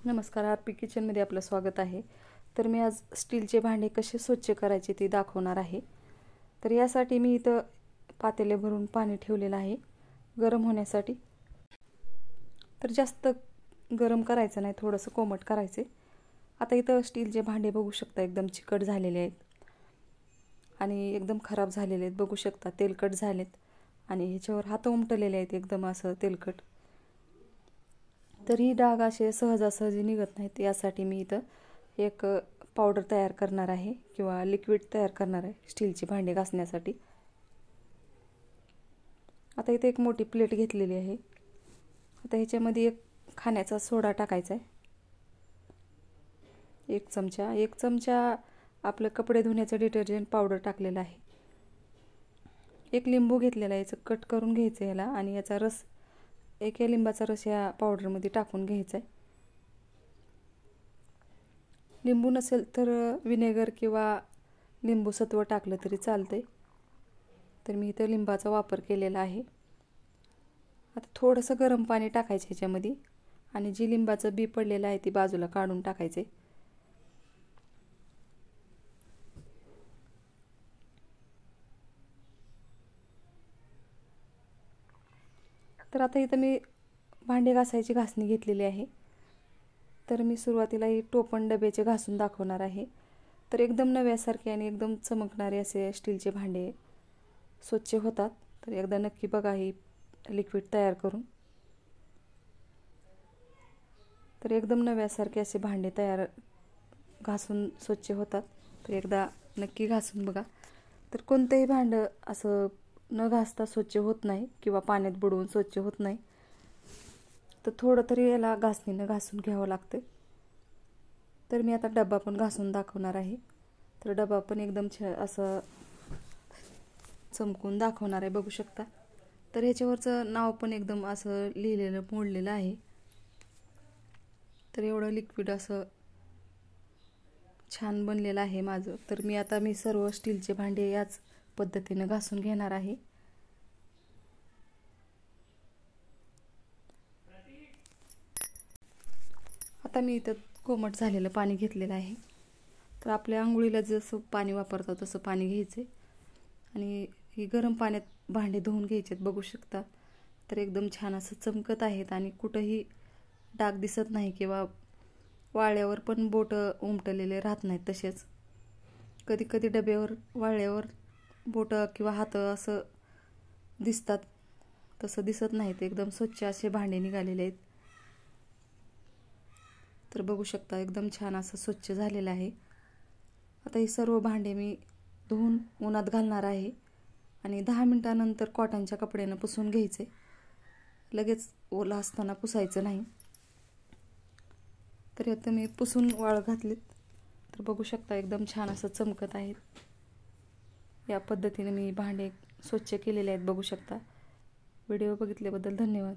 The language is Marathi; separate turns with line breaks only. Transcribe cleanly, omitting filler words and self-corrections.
नमस्कार, आरपी किचनमध्ये आपलं स्वागत आहे। तर मी आज स्टीलचे भांडे कसे स्वच्छ करायचे ते दाखवणार आहे। तर यासाठी मी इथं पातेले भरून पाणी ठेवलेलं आहे गरम होण्यासाठी। तर जास्त गरम करायचं नाही, थोडंसं कोमट करायचे। आता इथं स्टीलचे भांडे बघू शकता एकदम चिकट झालेले आहेत आणि एकदम खराब झालेले आहेत, बघू शकता तेलकट झालेत आणि ह्याच्यावर हात उमटलेले आहेत एकदम असं तेलकट। तर ही डाग असे सहजासहजी निघत नाहीत, यासाठी मी इथं एक पावडर तयार करणार आहे किंवा लिक्विड तयार करणार आहे स्टीलची भांडे घासण्यासाठी। आता इथे एक मोठी प्लेट घेतलेली आहे। आता ह्याच्यामध्ये एक खाण्याचा सोडा टाकायचा आहे, एक चमचा आपलं कपडे धुण्याचं डिटर्जंट पावडर टाकलेलं आहे। एक लिंबू घेतलेला आहे, याचं कट करून घ्यायचं याला आणि याचा रस, एक लिंबाचा रस या पावडरमध्ये टाकून घ्यायचा आहे। लिंबू नसेल तर विनेगर किंवा लिंबू सत्व टाकलं तरी चालतंय। तर मी इथं लिंबाचा वापर केलेला आहे। आता थोडंसं गरम पाणी टाकायचं ह्याच्यामध्ये आणि जी लिंबाचं बी पडलेलं आहे ती बाजूला काढून टाकायचे। तर आता इथं मी भांडे घासायची घासणी घेतलेली आहे। तर मी सुरुवातीला ही टोपण डब्याचे घासून दाखवणार आहे। तर एकदम नव्यासारखे आणि एकदम चमकणारे असे स्टीलचे भांडे स्वच्छ होतात। तर एकदा नक्की बघा ही लिक्विड तयार करून। तर एकदम नव्यासारखे असे भांडे घासून स्वच्छ होतात। तर एकदा नक्की घासून बघा। तर कोणतेही भांडं असं न घासता स्वच्छ होत नाही किंवा पाण्यात बुडवून स्वच्छ होत नाही, तर थोडं तरी याला घासणीनं घासून घ्यावं लागतं। तर मी आता डब्बा पण घासून दाखवणार आहे। तर डब्बा पण एकदम असं चमकून दाखवणार आहे, बघू शकता। तर ह्याच्यावरचं नाव पण एकदम असं लिहिलेलं मोडलेलं आहे। तर एवढं लिक्विड असं छान बनलेलं आहे माझं। तर मी सर्व स्टीलचे भांडे याच पद्धतीने घासून घेणार आहे। आता मी इथं कोमट झालेलं पाणी घेतलेलं आहे। तर आपल्या आंघोळीला जसं पाणी वापरतो तसं पाणी घ्यायचं आणि ही गरम पाण्यात भांडे धुवून घ्यायचे, बघू शकता। तर एकदम छान असं चमकत आहेत आणि कुठंही डाग दिसत नाही किंवा वाळल्यावर पण बोट उमटलेले राहत नाहीत। तसेच कधी कधी डब्यावर वाळल्यावर बोट किंवा हात असं दिसतात, तसं दिसत नाहीत। एकदम स्वच्छ असे भांडे निघालेले आहेत। तर बघू शकता एकदम छान असं स्वच्छ झालेलं आहे। आता ही सर्व भांडे मी धुवून उन्हात घालणार आहे आणि 10 मिनिटांनंतर कॉटनच्या कपड्यानं पुसून घ्यायचे, लगेच ओला असताना पुसायचं नाही। तर आता मी पुसून वाळ घातलीत। तर बघू शकता एकदम छान असं चमकत आहेत। या पद्धतीने मी भांडे स्वच्छ केलेले आहेत, बघू शकता। व्हिडिओ बघितल्याबद्दल धन्यवाद।